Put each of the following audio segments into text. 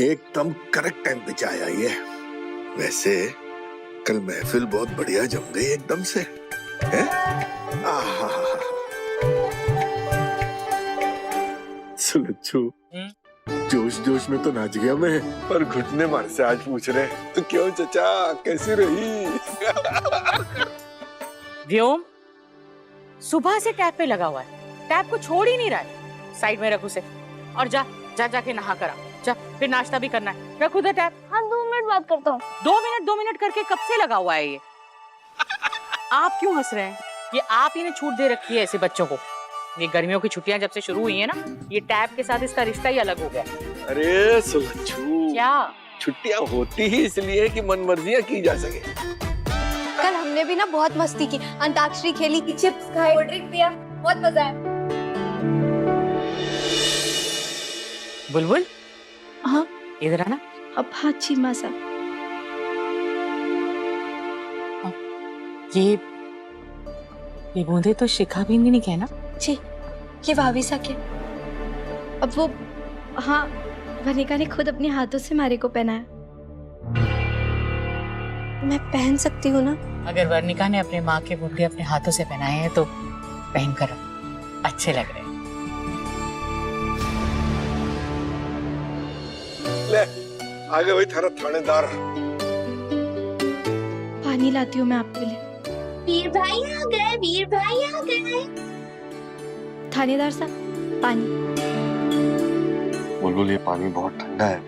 एकदम correct time पे चाय आई है। वैसे कल महफिल बहुत बढ़िया जम गई एकदम से है? सुलच्छू, जोश जोश में तो नाच गया मैं, पर घुटने मार से आज पूछ रहे तो क्यों चचा कैसी रही? व्योम सुबह से टैप पे लगा हुआ है, टैप को छोड़ ही नहीं रहा है। साइड में रख उसे और जा जा जाके नहा कर आ। जा, फिर नाश्ता भी करना है। रख उधर टैप। हाँ 2 मिनट बात करता हूँ। 2 मिनट करके कब से लगा हुआ है ये? आप क्यों हंस रहे हैं? ये आप ही ने छूट दे रखी है ऐसे बच्चों को। ये गर्मियों की छुट्टियां जब से शुरू हुई है ना, ये टैप के साथ इसका रिश्ता ही अलग हो गया। अरे सुलच्छू, क्या छुट्टियां होती ही इसलिए कि मनमर्जियां की जा सके। कल हमने भी ना बहुत मस्ती की, अंताक्षरी खेली, चिप्स खाए, कोल्ड ड्रिंक पिया, बहुत मजा आया। बुलबुल, हाँ इधर आना। अब हाँ चीमा सा। ये बूंदे तो शिखा बिंदी ने कहना। जी ये भाभी के। अब वो हाँ वनिका ने खुद अपने हाथों से मारे को पहनाया। मैं पहन सकती हूँ ना? अगर वर्णिका ने अपने माँ के बूंदे अपने हाथों से पहनाए हैं तो पहन कर अच्छे लग रहे हैं। ले आगे वही थारा थानेदार। पानी लाती हूँ मैं आपके लिए। वीर भाई आ गए, वीर भाई आ गए। थानेदार साहब पानी। बुलबुल ये पानी बहुत ठंडा है,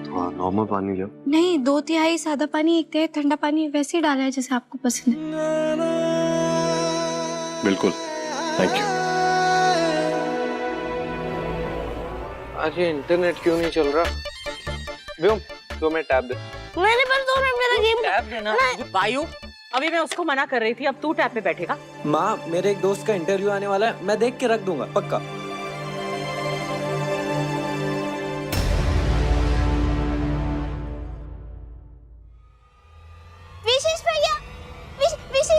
थोड़ा नॉर्मल पानी लो। नहीं 2/3 सादा पानी, 1/3 ठंडा पानी, वैसे ही डाला है जैसे आपको पसंद है। बिल्कुल, थैंक यू। आज ये इंटरनेट क्यों नहीं चल रहा? व्योम, तो मैं टैब दे। मेरे पास 2 मिनट मेरा गेम। टैब देना। वायु, अभी मैं उसको मना कर रही थी, अब तू टैब पे बैठेगा। माँ मेरे एक दोस्त का इंटरव्यू आने वाला है, मैं देख के रख दूंगा पक्का। विशेष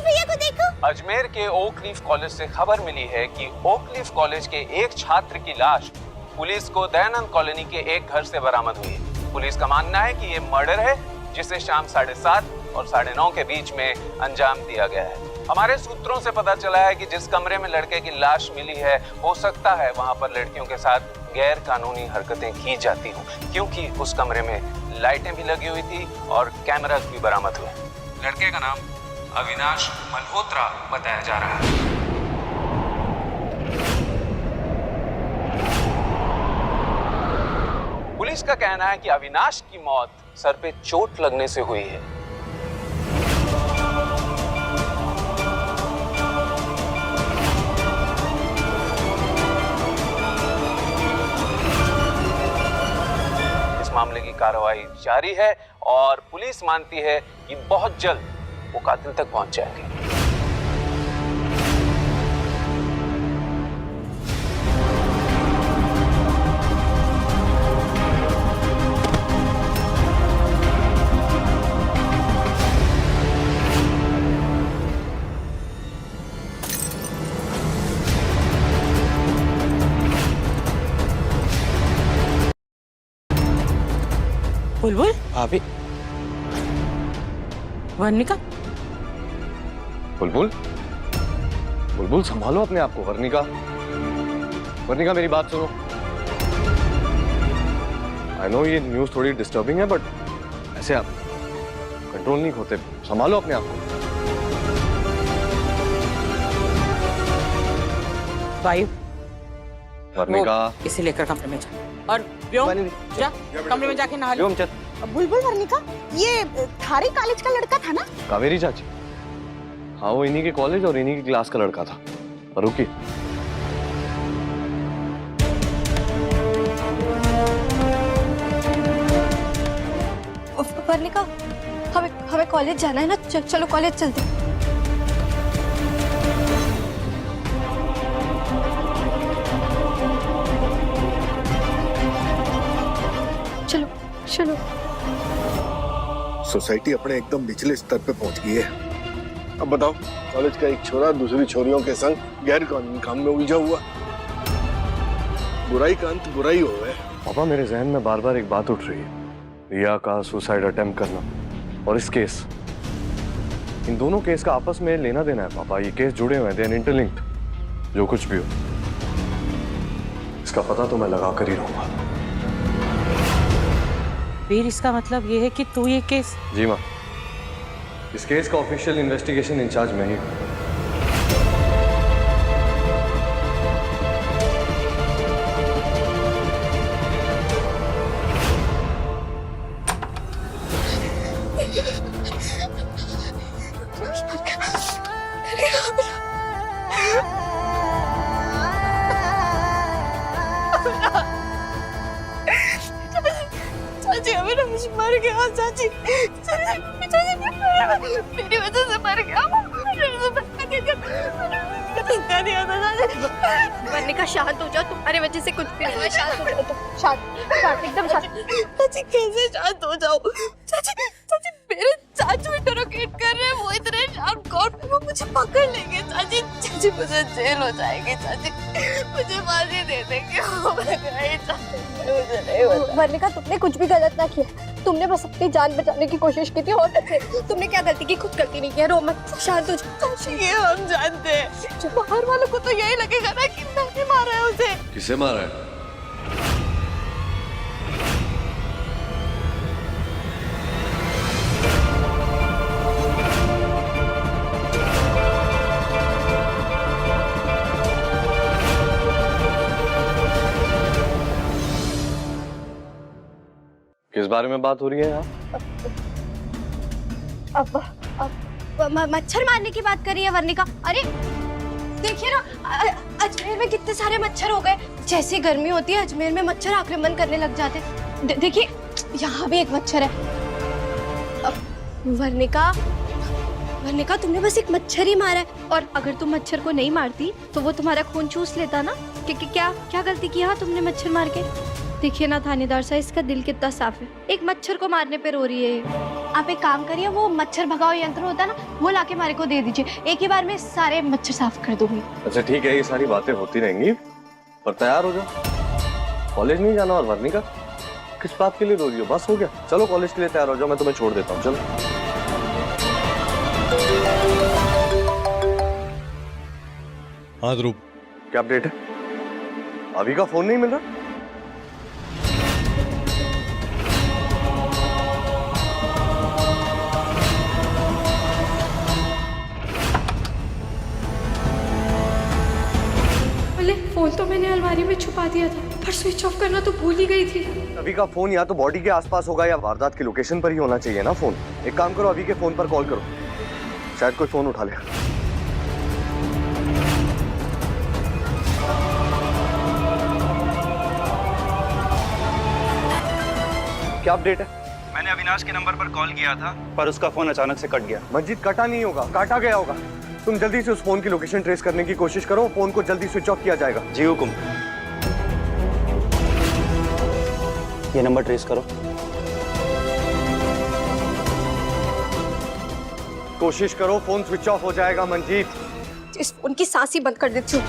भैया को देखो। अजमेर के ओक लीफ कॉलेज से खबर मिली है कि ओक लीफ कॉलेज के एक छात्र की लाश पुलिस को दयानंद कॉलोनी के एक घर से बरामद हुई है। पुलिस का मानना है कि ये मर्डर है जिसे शाम 7:30 और 9:30 के बीच में अंजाम दिया गया है। हमारे सूत्रों से पता चला है कि जिस कमरे में लड़के की लाश मिली है, हो सकता है वहां पर लड़कियों के साथ गैर कानूनी हरकतें की जाती हों, क्योंकि उस कमरे में लाइटें भी लगी हुई थी और कैमरास भी बरामद हुए। लड़के का नाम अविनाश मल्होत्रा बताया जा रहा है। पुलिस का कहना है कि अविनाश की मौत सर पे चोट लगने से हुई है। इस मामले की कार्रवाई जारी है और पुलिस मानती है कि बहुत जल्द वो कातिल तक पहुंच जाएंगे। बुलबुल, भाभी। वर्णिका। बुलबुल, बुलबुल संभालो अपने आप को। वर्णिका, वर्णिका मेरी बात सुनो। आई नो ये न्यूज़ थोड़ी डिस्टर्बिंग है, बट ऐसे आप कंट्रोल नहीं होते। संभालो अपने आप को। वायु, वर्णिका, इसे लेकर कमरे में जा। और व्योम, जा कमरे में जाके नहा ले। व्योम चल। बुलबुल, वर्णिका, ये थारे कॉलेज का लड़का था ना? कावेरी चाची, हाँ वो इन्हीं के कॉलेज और इन्हीं की क्लास का लड़का था। पर रुकी, वर्णिका, हमें कॉलेज जाना है ना, चलो कॉलेज चलते हैं। चलो चलो। सोसाइटी अपने एकदम निचले स्तर पे पहुंच गई है। अब बताओ, कॉलेज का एक छोरा दूसरी छोरियों के संग गैर कानूनी काम में उलझा हुआ। बुराई का अंत बुराई हो है, पापा मेरे जहन में बार बार एक बात उठ रही है, रिया का सुसाइड अटेम्प्ट करना और इस केस, इन दोनों केस का आपस में लेना देना है पापा। ये केस जुड़े हुए हैं, इंटरलिंक्ड। जो कुछ भी हो इसका पता तो मैं लगा कर ही रहूंगा। फिर इसका मतलब ये है कि तू ये केस। जी माँ, इस केस का ऑफिशियल इन्वेस्टिगेशन इंचार्ज मैं ही हूँ। चाची अविनाश मर गया। चाची मेरी वजह से मर गया। वर्णिका शांत हो जाओ, तुम्हारी वजह से कुछ भी नहीं हुआ। शांत हो जाओ तुम, शांत एकदम शांत। चाची कैसे शांत हो जाओ? चाची मेरे चाचू इंटरोगेट कर रहे हैं, वो इतने शार्प कोर्ट में, वो मुझे पकड़ लेंगे। चाची मुझे जेल हो जाएगी। चाची मुझे फांसी दे देंगे। वर्णिका तुमने कुछ भी गलत ना किया, तुमने बस अपनी जान बचाने की कोशिश की थी और तुमने क्या गलती की? कुछ गलती नहीं किया। रो मत, शांत हो जाओ। ये हम जानते हैं, बाहर वालों को तो यही लगेगा ना कि मैंने मारा है उसे। किसे मारा है? किस बारे में बात हो रही है यहाँ? अब मच्छर मारने की बात कर रही है वर्णिका। अरे देखिए ना, अजमेर में कितने सारे मच्छर हो गए। जैसी गर्मी होती है अजमेर में मच्छर आक्रमण करने लग जाते हैं। देखिए यहाँ भी एक मच्छर है। वर्णिका तुमने बस एक मच्छर ही मारा है, और अगर तुम मच्छर को नहीं मारती तो वो तुम्हारा खून चूस लेता ना। क्या गलती किया तुमने मच्छर मार के? देखिए ना थानेदार साहब, इसका दिल कितना साफ है, एक मच्छर को मारने पे रो रही है। आप एक काम करिए, वो मच्छर भगाओ यंत्र होता है ना, वो लाके मारे को दे दीजिए। एक ही बार में सारे मच्छर साफ कर दूंगी। अच्छा ठीक है, ये सारी बातें होती रहेंगी, पर तैयार हो जाओ। कॉलेज नहीं जाना। और वर्णिका किस बात के लिए रो रही हो? बस हो गया, चलो कॉलेज के लिए तैयार हो जाओ, मैं तुम्हें छोड़ देता हूँ। चलो। हाँ ध्रुव, क्या अपडेट है? अभी का फोन नहीं मिल रहा? फोन तो मैंने अलमारी में छुपा दिया था, पर स्विच ऑफ करना तो भूल ही गई थी। अभी का फोन या तो बॉडी के आसपास होगा या वारदात की लोकेशन पर ही होना चाहिए ना फोन। एक काम करो, अभी के फोन पर कॉल करो, शायद कोई फोन उठा ले। क्या अपडेट है? मैंने अविनाश के नंबर पर कॉल किया था, पर उसका फोन अचानक से कट गया। मंजीत, कटा नहीं होगा, काटा गया होगा। तुम जल्दी से उस फोन की लोकेशन ट्रेस करने की कोशिश करो, फोन को जल्दी स्विच ऑफ किया जाएगा। जी हुकुम। ये नंबर ट्रेस करो। कोशिश करो, फोन स्विच ऑफ हो जाएगा मंजीत। इस फोन की सांस ही बंद कर देती हूँ।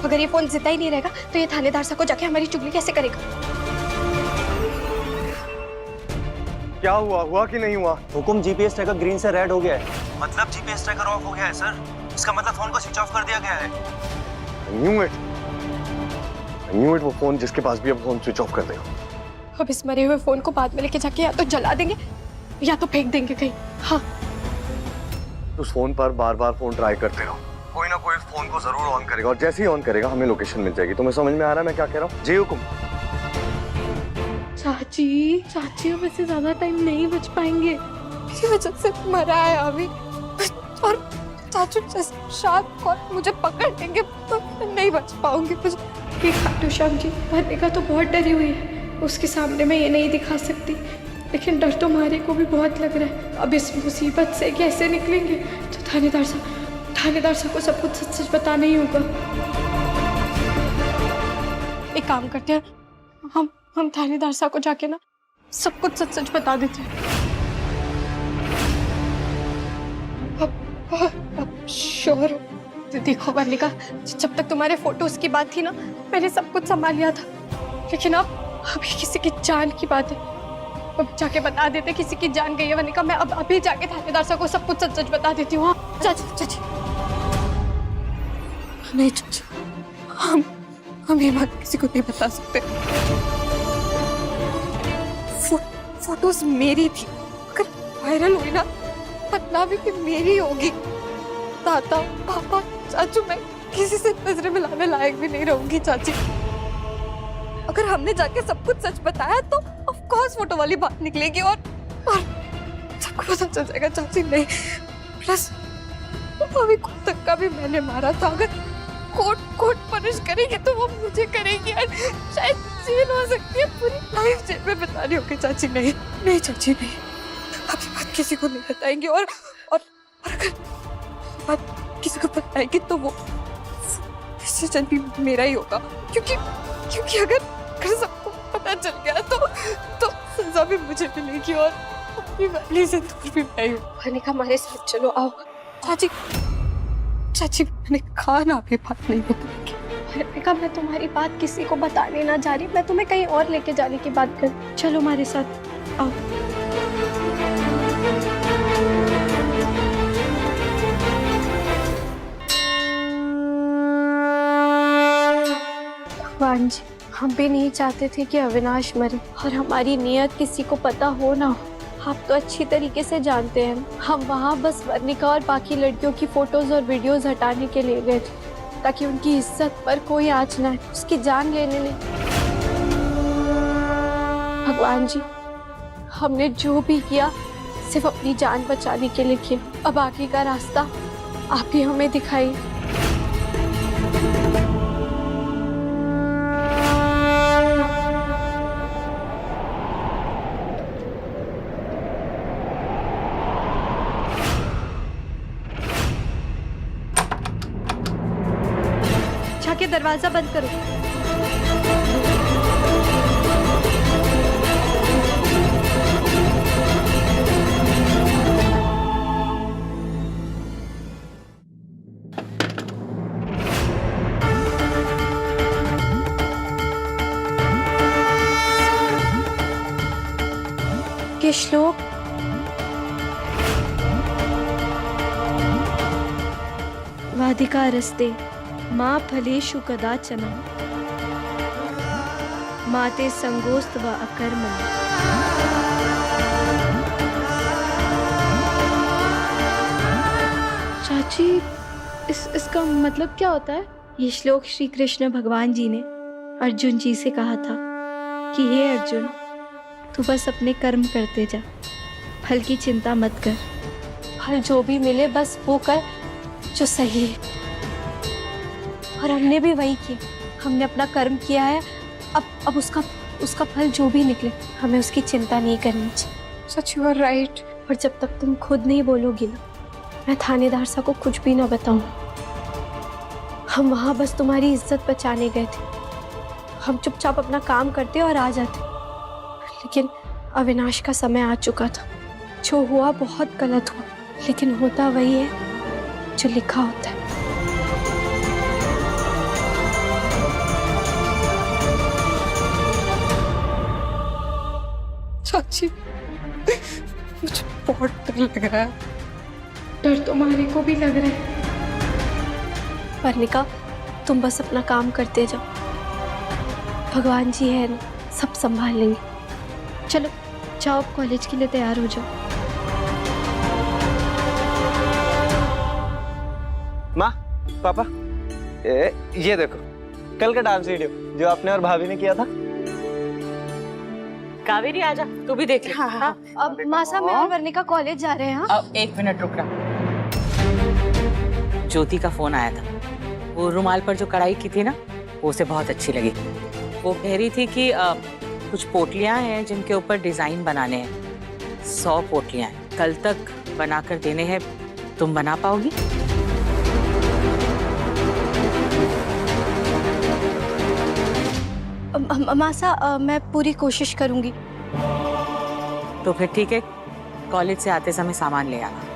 अगर ये फोन जिंदा ही नहीं रहेगा तो ये थानेदार साहब को जाके हमारी चुगली कैसे करेगा? क्या हुआ कि नहीं हुआ? हुकुम, जीपीएस ट्रैकर ग्रीन से रेड हो गया है। मतलब जीपीएस ट्रैकर ऑफ हो गया है सर। इसका मतलब फोन को स्विच ऑफ कर दिया गया है। I knew it, वो फोन जिसके पास भी अब फोन स्विच ऑफ कर देगा। अब इस मरे हुए फोन को बाद में लेके जाके या तो जला देंगे या तो फेंक देंगे कहीं। हाँ, उस फोन पर बार बार फोन ट्राई करते रहो, कोई ना कोई फोन को जरूर ऑन करेगा, और जैसे ही ऑन करेगा हमें लोकेशन मिल जाएगी। तुम्हें समझ में आ रहा है मैं क्या कह रहा हूँ? जी हुकुम। चाची अब इससे ज्यादा टाइम नहीं बच पाएंगे, इसी वजह से मरा है अभी। और चाचू शायद मुझे पकड़ लेंगे तो नहीं बच पाऊंगी। खाटू श्याम जी, वर्णिका तो बहुत डरी हुई है, उसके सामने मैं ये नहीं दिखा सकती, लेकिन डर तो मारे को भी बहुत लग रहा है। अब इस मुसीबत से कैसे निकलेंगे? तो थानेदार साहब को सब कुछ सच बताना ही होगा। एक काम करते हैं, हम थानेदार साहब को जाके ना सब कुछ सच बता देते हैं। अब श्योर देखो वर्णिका, जब तक तुम्हारे फोटोज की बात थी ना, मैंने सब कुछ संभाल लिया था। लेकिन अब अभी किसी की जान की बात है, अब जाके बता देते किसी की जान गई है वनिका। मैं अब अभी जाके थानेदार साहब को सब कुछ सच सच बता देती हूँ। हाँ चाची चाची, नहीं चाची, हम ये बात किसी को नहीं बता सकते। फोटोज मेरी थी, अगर वायरल हुई ना बदनामी भी मेरी होगी। दादा पापा चाचू, मैं किसी से नजरें मिलाने लायक भी नहीं रहूंगी चाची। अगर हमने जाके सब कुछ सच बताया तो ऑफ कोर्स फोटो वाली बात निकलेगी और सबको पता चल जाएगा चाची। नहीं, प्लस अभी खुद तक का भी मैंने मारा था। अगर कोर्ट पनिश करेगी तो वो मुझे करेगी और शायद जेल हो सकती है, पूरी लाइफ जेल में बितानी होगी चाची। नहीं नहीं चाची, नहीं, अभी बात किसी को नहीं बताएंगे। और अगर बात किसी को बताएगी तो वो डिसीजन भी मेरा ही होगा, क्योंकि अगर सबको पता चल गया तो सजा भी मुझे मिलेगी और अपनी वाली से दूर भी मैं हूँ। वनिका हमारे साथ चलो, आओ चाची मैंने कहा ना अभी बात नहीं बताएंगे। वनिका मैं तुम्हारी बात किसी को बताने ना जा रही, मैं तुम्हें कहीं और लेके जाने की बात कर। चलो हमारे साथ आओ। भगवान जी, हम भी नहीं चाहते थे कि अविनाश मरे और हमारी नियत किसी को पता हो ना हो। आप तो अच्छी तरीके से जानते हैं, हम वहाँ बस वर्णिका और बाकी लड़कियों की फोटोज और वीडियोस हटाने के लिए गए थे ताकि उनकी इज्जत पर कोई आँच न आए, उसकी जान लेने नहीं। भगवान जी, हमने जो भी किया सिर्फ अपनी जान बचाने के लिए किया। अब आगे का रास्ता आप ही हमें दिखाइए। जाके दरवाजा बंद करो। ये श्लोक वादिका रस्ते माँ फलेषु कदाचन माते संगोस्त व अकर्मण। चाची, इसका मतलब क्या होता है? ये श्लोक श्री कृष्ण भगवान जी ने अर्जुन जी से कहा था कि हे अर्जुन, तू बस अपने कर्म करते जा, फल की चिंता मत कर। फल जो भी मिले बस वो कर जो सही है। और हमने भी वही किया, हमने अपना कर्म किया है। अब उसका फल जो भी निकले हमें उसकी चिंता नहीं करनी चाहिए। सच, यू आर राइट। और जब तक तुम खुद नहीं बोलोगी ना, मैं थानेदार साहब को कुछ भी ना बताऊं। हम वहाँ बस तुम्हारी इज्जत बचाने गए थे। हम चुपचाप अपना काम करते और आ जाते, लेकिन अविनाश का समय आ चुका था। जो हुआ बहुत गलत हुआ, लेकिन होता वही है जो लिखा होता है। चाची, मुझे बहुत डर लग रहा है। डर तुम्हारे को भी लग रहा है। वर्णिका, तुम बस अपना काम करते जाओ, भगवान जी है ना, सब संभाल लेंगे। चलो जाओ, कॉलेज के लिए तैयार हो जाओ। माँ, पापा, ये देखो कल का डांस वीडियो जो आपने और भाभी ने किया था। कावेरी आजा, तू भी देख ले। हाँ। अब मासा, मैं और वर्णिका कॉलेज जा रहे हैं। अब एक मिनट रुकना। ज्योति का फोन आया था, वो रुमाल पर जो कढ़ाई की थी ना, वो उसे बहुत अच्छी लगी। वो कह रही थी कि कुछ पोटलियां हैं जिनके ऊपर डिजाइन बनाने हैं। 100 पोटलियां हैं, कल तक बनाकर देने हैं। तुम बना पाओगी? मासा, मैं पूरी कोशिश करूंगी। तो फिर ठीक है, कॉलेज से आते समय सामान ले आना।